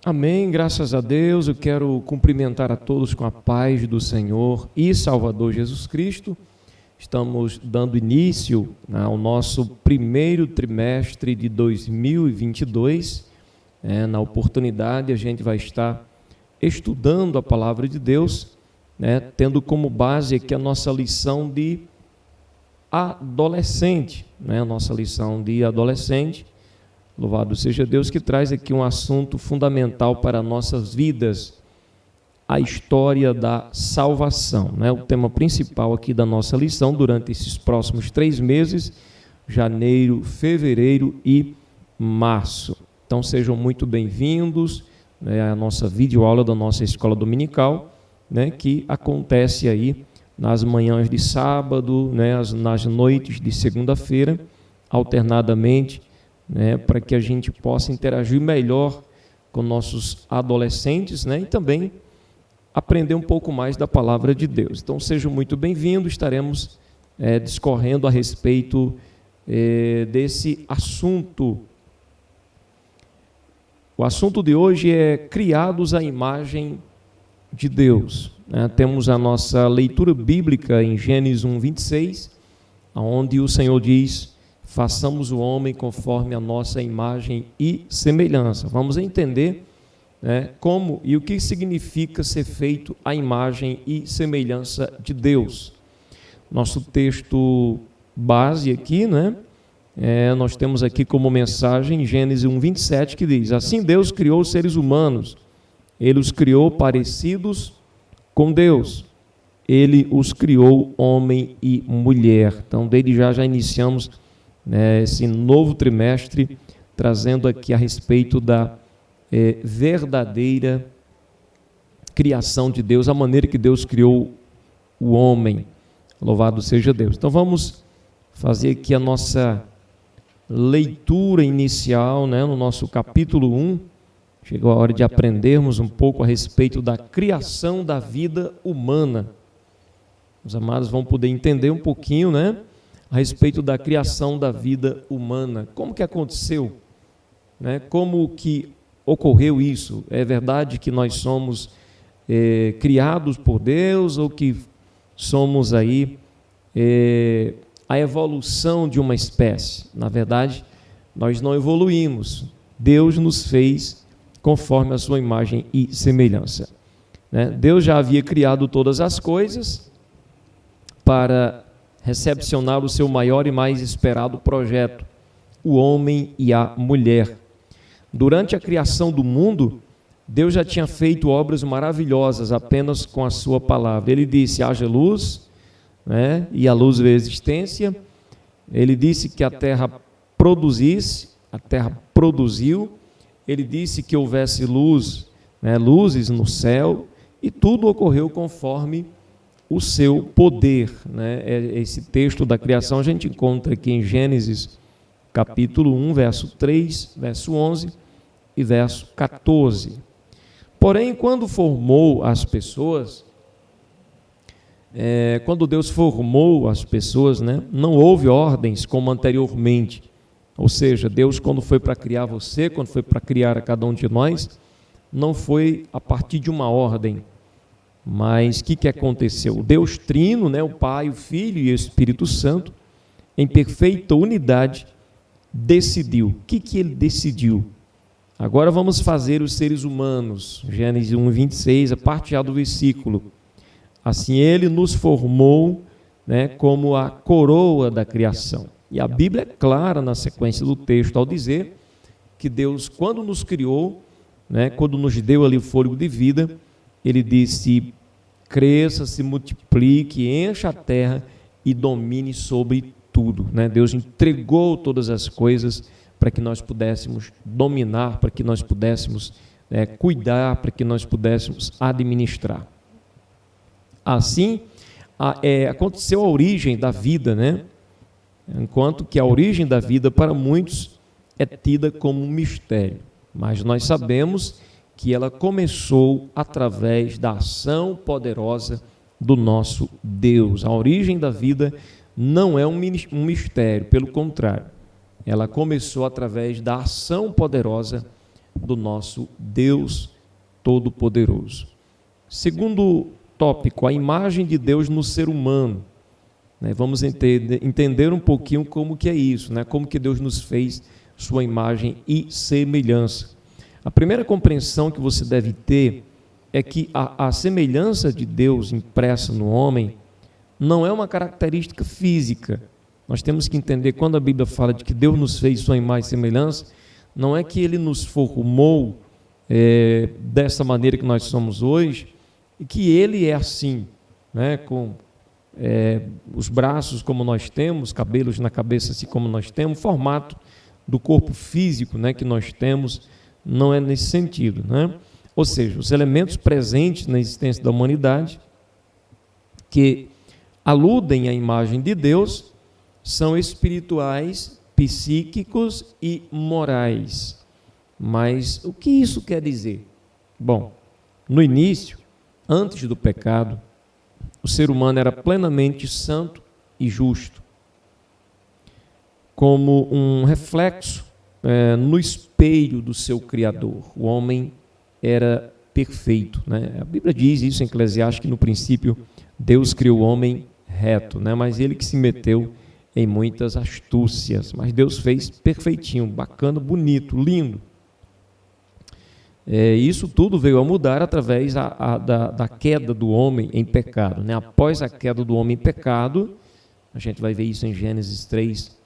Amém, graças a Deus. Eu quero cumprimentar a todos com a paz do Senhor e Salvador Jesus Cristo. Estamos dando início ao nosso primeiro trimestre de 2022. Na oportunidade, a gente vai estar estudando a palavra de Deus, tendo como base aqui a nossa lição de adolescente, a nossa lição de adolescente. Louvado seja Deus, que traz aqui um assunto fundamental para nossas vidas, a história da salvação. O tema principal aqui da nossa lição durante esses próximos 3 meses, janeiro, fevereiro e março. Então sejam muito bem-vindos à nossa videoaula da nossa escola dominical, que acontece aí nas manhãs de sábado, nas noites de segunda-feira, alternadamente, para que a gente possa interagir melhor com nossos adolescentes, e também aprender um pouco mais da palavra de Deus. Então, sejam muito bem-vindos, estaremos discorrendo a respeito desse assunto. O assunto de hoje é criados à imagem de Deus. Temos a nossa leitura bíblica em Gênesis 1:26, onde o Senhor diz: façamos o homem conforme a nossa imagem e semelhança. Vamos entender como e o que significa ser feito à imagem e semelhança de Deus. Nosso texto base aqui, nós temos aqui como mensagem Gênesis 1:27, que diz: assim Deus criou os seres humanos, Ele os criou parecidos com Deus, Ele os criou homem e mulher. Então, desde já iniciamos esse novo trimestre, trazendo aqui a respeito da verdadeira criação de Deus, a maneira que Deus criou o homem. Louvado seja Deus. Então vamos fazer aqui a nossa leitura inicial, no nosso capítulo 1. Chegou a hora de aprendermos um pouco a respeito da criação da vida humana. Os amados vão poder entender um pouquinho, a respeito da criação da vida humana. Como que aconteceu? Como que ocorreu isso? É verdade que nós somos criados por Deus ou que somos aí a evolução de uma espécie? Na verdade, nós não evoluímos. Deus nos fez conforme a sua imagem e semelhança. Deus já havia criado todas as coisas para recepcionar o seu maior e mais esperado projeto, o homem e a mulher. Durante a criação do mundo, Deus já tinha feito obras maravilhosas apenas com a sua palavra. Ele disse: haja luz, e a luz veio a existência. Ele disse que a terra produzisse, a terra produziu. Ele disse que houvesse luz, luzes no céu, e tudo ocorreu conforme o seu poder. Esse texto da criação a gente encontra aqui em Gênesis capítulo 1, verso 3, verso 11 e verso 14. Porém, quando formou as pessoas, quando Deus formou as pessoas, não houve ordens como anteriormente. Ou seja, Deus, quando foi para criar você, quando foi para criar a cada um de nós, não foi a partir de uma ordem. Mas o que aconteceu? O Deus Trino, o Pai, o Filho e o Espírito Santo, em perfeita unidade, decidiu. O que Ele decidiu? Agora vamos fazer os seres humanos. Gênesis 1:26, a parte já do versículo. Assim Ele nos formou, como a coroa da criação. E a Bíblia é clara na sequência do texto ao dizer que Deus, quando nos criou, quando nos deu ali o fôlego de vida, Ele disse: cresça, se multiplique, encha a terra e domine sobre tudo. Deus entregou todas as coisas para que nós pudéssemos dominar, para que nós pudéssemos cuidar, para que nós pudéssemos administrar. Assim, aconteceu a origem da vida, enquanto que a origem da vida para muitos é tida como um mistério. Mas nós sabemos que ela começou através da ação poderosa do nosso Deus. A origem da vida não é um mistério, pelo contrário, ela começou através da ação poderosa do nosso Deus Todo-Poderoso. Segundo tópico, a imagem de Deus no ser humano. Vamos entender um pouquinho como que é isso, como que Deus nos fez sua imagem e semelhança. A primeira compreensão que você deve ter é que a semelhança de Deus impressa no homem não é uma característica física. Nós temos que entender, quando a Bíblia fala de que Deus nos fez sua imagem e semelhança, não é que Ele nos formou dessa maneira que nós somos hoje, e que Ele é assim, com os braços como nós temos, cabelos na cabeça assim como nós temos, o formato do corpo físico que nós temos, não é nesse sentido. Ou seja, os elementos presentes na existência da humanidade, que aludem à imagem de Deus, são espirituais, psíquicos e morais. Mas o que isso quer dizer? Bom, no início, antes do pecado, o ser humano era plenamente santo e justo. Como um reflexo no espelho do seu Criador. O homem era perfeito. A Bíblia diz isso em Eclesiastes, que no princípio Deus criou o homem reto, mas ele que se meteu em muitas astúcias. Mas Deus fez perfeitinho, bacana, bonito, lindo. Isso tudo veio a mudar através da queda do homem em pecado. Após a queda do homem em pecado, a gente vai ver isso em Gênesis 3,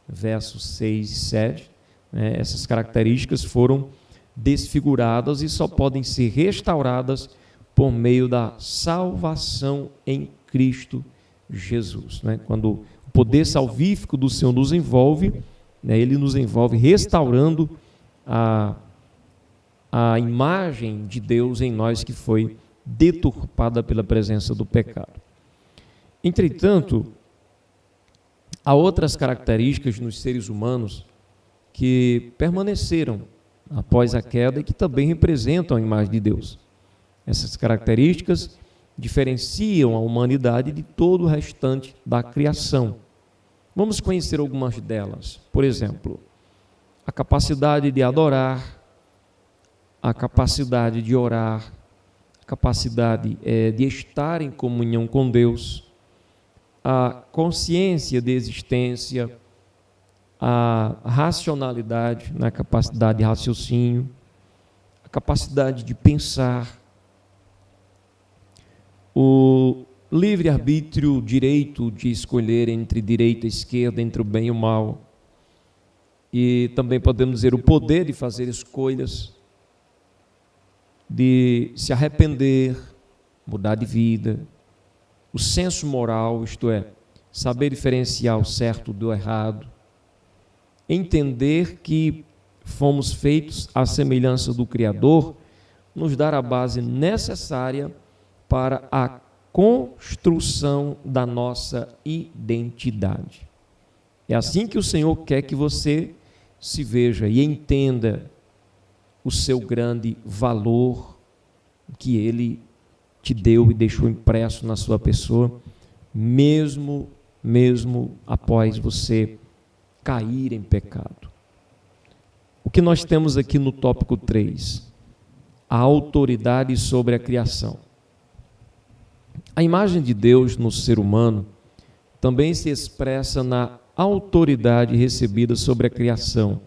versos 6 e 7, essas características foram desfiguradas e só podem ser restauradas por meio da salvação em Cristo Jesus. Quando o poder salvífico do Senhor nos envolve, Ele nos envolve restaurando a imagem de Deus em nós que foi deturpada pela presença do pecado. Entretanto, há outras características nos seres humanos que permaneceram após a queda e que também representam a imagem de Deus. Essas características diferenciam a humanidade de todo o restante da criação. Vamos conhecer algumas delas. Por exemplo, a capacidade de adorar, a capacidade de orar, a capacidade de estar em comunhão com Deus, a consciência de existência, a racionalidade, a capacidade de raciocínio, a capacidade de pensar, o livre-arbítrio, o direito de escolher entre direita e esquerda, entre o bem e o mal, e também podemos dizer o poder de fazer escolhas, de se arrepender, mudar de vida, o senso moral, isto é, saber diferenciar o certo do errado, entender que fomos feitos à semelhança do Criador, nos dar a base necessária para a construção da nossa identidade. É assim que o Senhor quer que você se veja e entenda o seu grande valor que Ele te deu e deixou impresso na sua pessoa, mesmo após você cair em pecado. O que nós temos aqui no tópico 3? A autoridade sobre a criação. A imagem de Deus no ser humano também se expressa na autoridade recebida sobre a criação.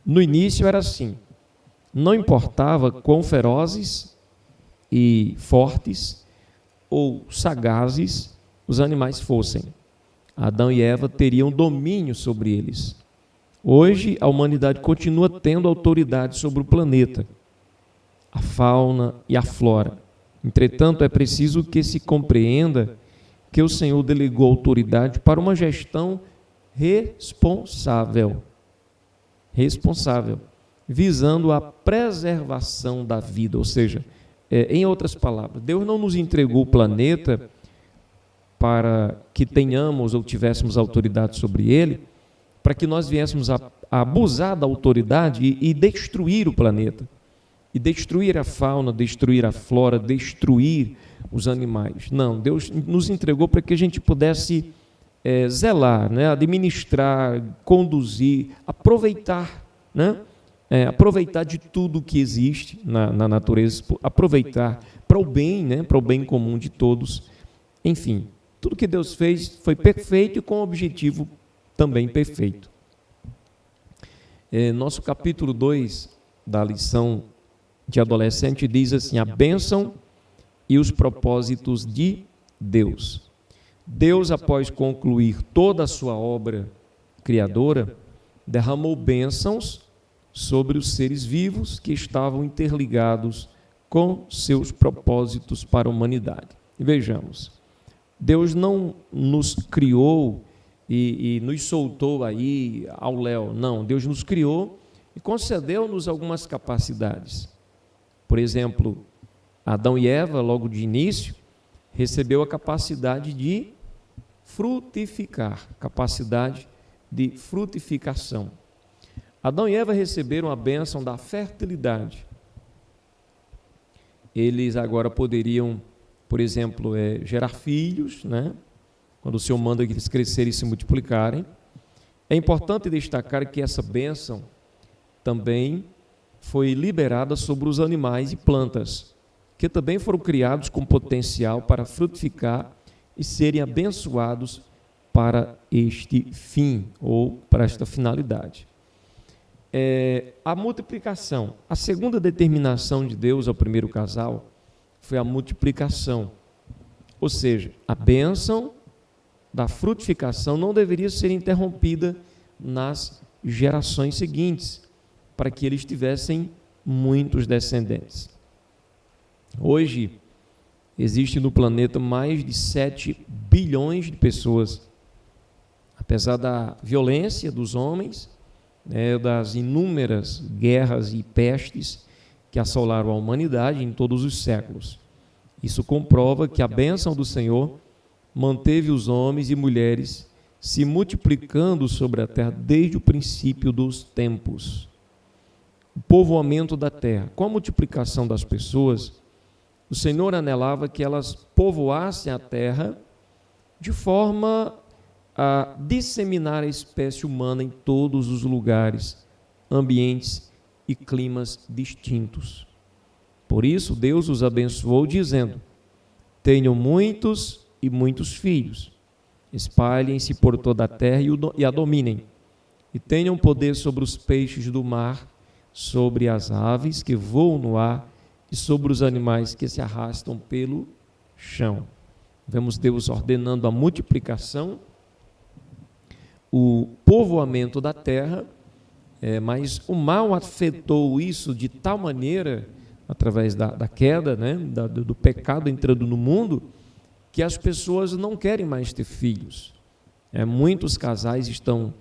No início era assim, não importava quão ferozes e fortes ou sagazes os animais fossem, Adão e Eva teriam domínio sobre eles. Hoje, a humanidade continua tendo autoridade sobre o planeta, a fauna e a flora. Entretanto, é preciso que se compreenda que o Senhor delegou autoridade para uma gestão responsável, visando a preservação da vida. Ou seja, em outras palavras, Deus não nos entregou o planeta para que tenhamos ou tivéssemos autoridade sobre ele, para que nós viéssemos a abusar da autoridade e destruir o planeta, e destruir a fauna, destruir a flora, destruir os animais. Não, Deus nos entregou para que a gente pudesse zelar, administrar, conduzir, aproveitar aproveitar de tudo que existe na natureza, aproveitar para o bem, né, para o bem comum de todos. Enfim, tudo que Deus fez foi perfeito e com objetivo também perfeito. Nosso capítulo 2 da lição de adolescente diz assim: a bênção e os propósitos de Deus. Deus, após concluir toda a sua obra criadora, derramou bênçãos sobre os seres vivos que estavam interligados com seus propósitos para a humanidade. E vejamos, Deus não nos criou e nos soltou aí ao léu, não. Deus nos criou e concedeu-nos algumas capacidades. Por exemplo, Adão e Eva, logo de início, recebeu a capacidade de frutificar, capacidade de frutificação. Adão e Eva receberam a bênção da fertilidade. Eles agora poderiam, por exemplo, gerar filhos, né? Quando o Senhor manda que eles crescerem e se multiplicarem. É importante destacar que essa bênção também foi liberada sobre os animais e plantas, que também foram criados com potencial para frutificar e serem abençoados para este fim ou para esta finalidade. A multiplicação. A segunda determinação de Deus ao primeiro casal foi a multiplicação. Ou seja, a bênção da frutificação não deveria ser interrompida nas gerações seguintes, para que eles tivessem muitos descendentes. Hoje, existe no planeta mais de 7 bilhões de pessoas. Apesar da violência dos homens, das inúmeras guerras e pestes que assolaram a humanidade em todos os séculos. Isso comprova que a bênção do Senhor manteve os homens e mulheres se multiplicando sobre a terra desde o princípio dos tempos. O povoamento da terra. Com a multiplicação das pessoas, o Senhor anelava que elas povoassem a terra de forma a disseminar a espécie humana em todos os lugares, ambientes e climas distintos. Por isso, Deus os abençoou, dizendo: tenham muitos e muitos filhos, espalhem-se por toda a terra e a dominem, e tenham poder sobre os peixes do mar, sobre as aves que voam no ar e sobre os animais que se arrastam pelo chão. Vemos Deus ordenando a multiplicação, o povoamento da terra, mas o mal afetou isso de tal maneira, através da queda, né, do pecado entrando no mundo, que as pessoas não querem mais ter filhos. Muitos casais estão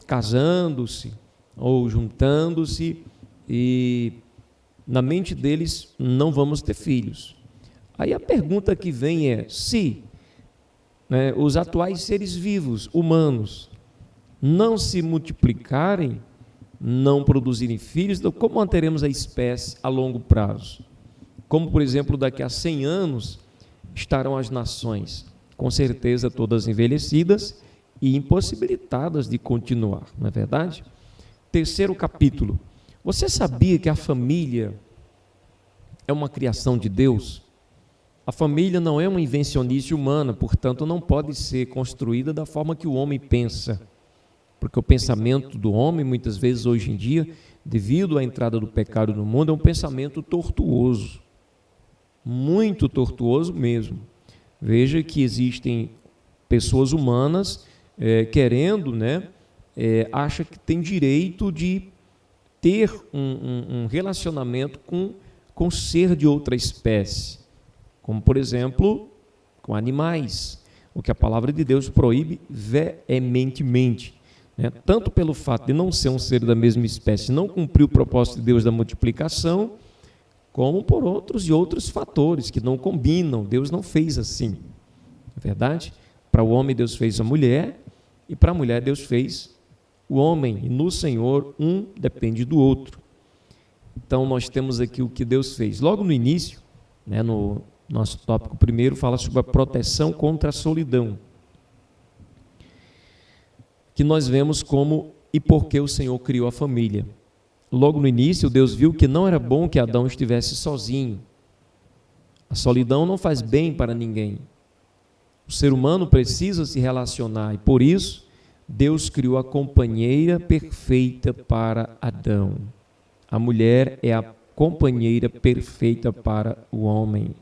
casando-se ou juntando-se e na mente deles não vamos ter filhos. Aí a pergunta que vem é: se os atuais seres vivos, humanos, não se multiplicarem, não produzirem filhos, então como manteremos a espécie a longo prazo? Como, por exemplo, daqui a 100 anos estarão as nações? Com certeza todas envelhecidas e impossibilitadas de continuar, não é verdade? Terceiro capítulo. Você sabia que a família é uma criação de Deus? A família não é uma invencionice humana, portanto, não pode ser construída da forma que o homem pensa. Porque o pensamento do homem, muitas vezes, hoje em dia, devido à entrada do pecado no mundo, é um pensamento tortuoso. Muito tortuoso mesmo. Veja que existem pessoas humanas querendo, acha que tem direito de ter um relacionamento com ser de outra espécie, como, por exemplo, com animais, o que a palavra de Deus proíbe veementemente, tanto pelo fato de não ser um ser da mesma espécie, não cumprir o propósito de Deus da multiplicação, como por outros fatores que não combinam. Deus não fez assim, é verdade? Para o homem Deus fez a mulher, e para a mulher Deus fez o homem, e no Senhor um depende do outro. Então nós temos aqui o que Deus fez. Logo no início, no nosso tópico primeiro, fala sobre a proteção contra a solidão, que nós vemos como e por que o Senhor criou a família. logo no início, Deus viu que não era bom que Adão estivesse sozinho. A solidão não faz bem para ninguém. O ser humano precisa se relacionar e, por isso, Deus criou a companheira perfeita para Adão. A mulher é a companheira perfeita para o homem.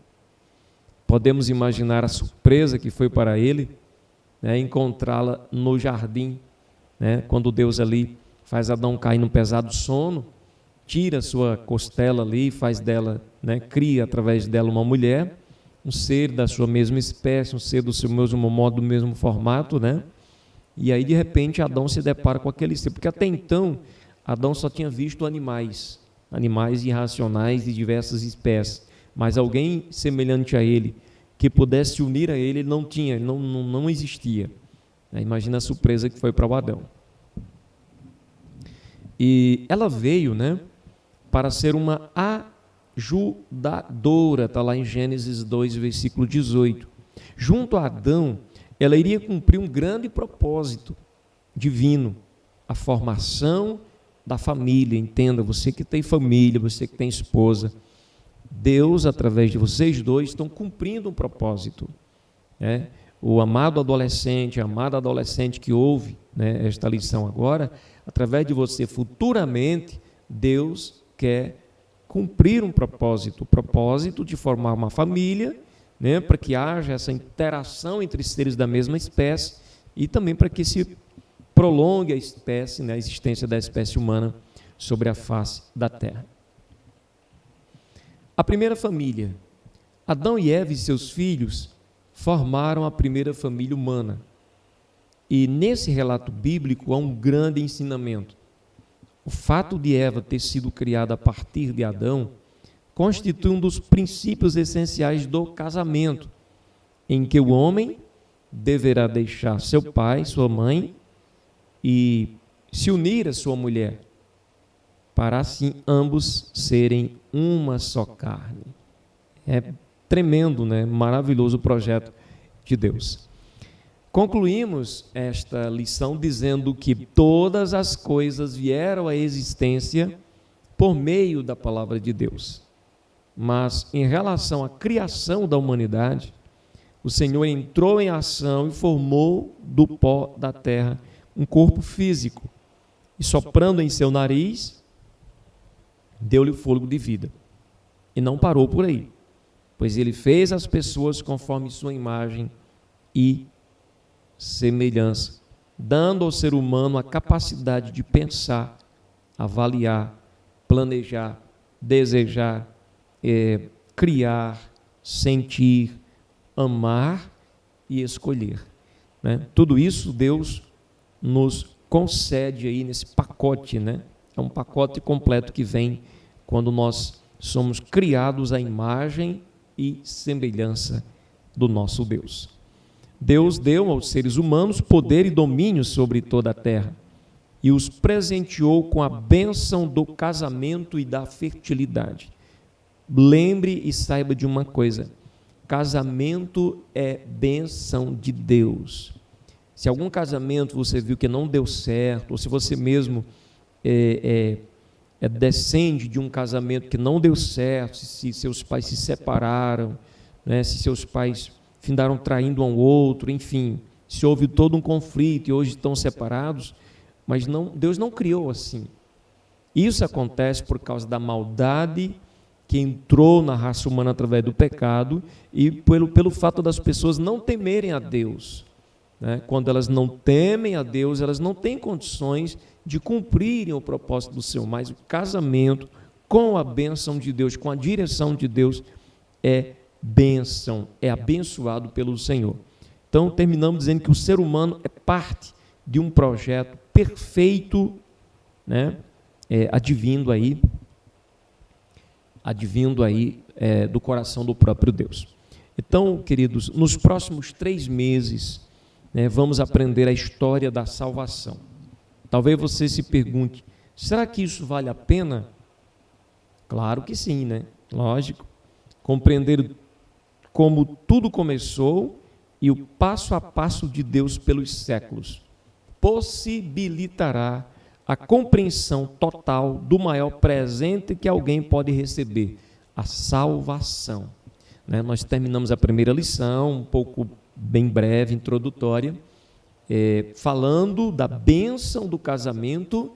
Podemos imaginar a surpresa que foi para ele, né, encontrá-la no jardim, né, quando Deus ali faz Adão cair num pesado sono, tira a sua costela ali, faz dela, né, cria através dela uma mulher, um ser da sua mesma espécie, um ser do seu mesmo modo, do mesmo formato, né? E aí de repente Adão se depara com aquele ser, porque até então Adão só tinha visto animais irracionais de diversas espécies, mas alguém semelhante a ele, que pudesse unir a ele, não tinha, não existia. Imagina a surpresa que foi para o Adão. E ela veio, né, para ser uma ajudadora, está lá em Gênesis 2, versículo 18. Junto a Adão, ela iria cumprir um grande propósito divino, a formação da família. Entenda, você que tem família, você que tem esposa, Deus, através de vocês dois, estão cumprindo um propósito. O amado adolescente, a amada adolescente que ouve, né, esta lição agora, através de você, futuramente, Deus quer cumprir um propósito, o propósito de formar uma família, né, para que haja essa interação entre seres da mesma espécie e também para que se prolongue a espécie, né, a existência da espécie humana sobre a face da Terra. A primeira família, Adão e Eva e seus filhos formaram a primeira família humana. E nesse relato bíblico há um grande ensinamento. O fato de Eva ter sido criada a partir de Adão constitui um dos princípios essenciais do casamento, em que o homem deverá deixar seu pai, sua mãe e se unir à sua mulher, para assim ambos serem uma só carne. É tremendo, né? Maravilhoso o projeto de Deus. Concluímos esta lição dizendo que todas as coisas vieram à existência por meio da palavra de Deus. Mas em relação à criação da humanidade, o Senhor entrou em ação e formou do pó da terra um corpo físico. E soprando em seu nariz, deu-lhe o fôlego de vida. E não parou por aí, pois ele fez as pessoas conforme sua imagem e semelhança, dando ao ser humano a capacidade de pensar, avaliar, planejar, desejar, criar, sentir, amar e escolher, né? Tudo isso Deus nos concede aí nesse pacote, né? É um pacote completo que vem quando nós somos criados à imagem e semelhança do nosso Deus. Deus deu aos seres humanos poder e domínio sobre toda a terra e os presenteou com a bênção do casamento e da fertilidade. Lembre e saiba de uma coisa: casamento é bênção de Deus. Se algum casamento você viu que não deu certo, ou se você mesmo descende de um casamento que não deu certo, se seus pais se separaram, né, se seus pais findaram traindo um ao outro, enfim, se houve todo um conflito e hoje estão separados, mas não, Deus não criou assim. Isso acontece por causa da maldade que entrou na raça humana através do pecado e pelo fato das pessoas não temerem a Deus, né? Quando elas não temem a Deus, elas não têm condições de cumprirem o propósito do Senhor, mas o casamento com a bênção de Deus, com a direção de Deus, é bênção, é abençoado pelo Senhor. Então, terminamos dizendo que o ser humano é parte de um projeto perfeito, né? Advindo aí do coração do próprio Deus. Então, queridos, nos próximos 3 meses, né, vamos aprender a história da salvação. Talvez você se pergunte, será que isso vale a pena? Claro que sim, né? Lógico. Compreender como tudo começou e o passo a passo de Deus pelos séculos possibilitará a compreensão total do maior presente que alguém pode receber, a salvação. Nós terminamos a primeira lição, um pouco bem breve, introdutória, falando da bênção do casamento,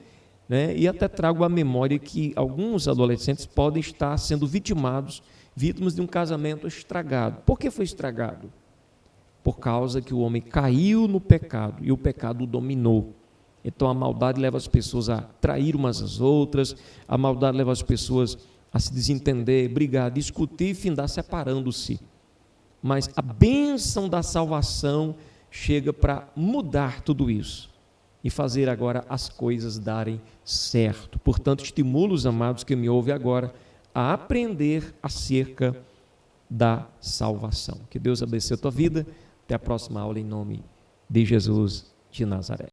e até trago à memória que alguns adolescentes podem estar sendo vítimas de um casamento estragado. Por que foi estragado? Por causa que o homem caiu no pecado e o pecado o dominou. Então a maldade leva as pessoas a trair umas às outras, a maldade leva as pessoas a se desentender, brigar, discutir e findar separando-se. Mas a bênção da salvação chega para mudar tudo isso e fazer agora as coisas darem certo. Portanto, estimulo os amados que me ouvem agora a aprender acerca da salvação. Que Deus abençoe a tua vida. Até a próxima aula em nome de Jesus de Nazaré.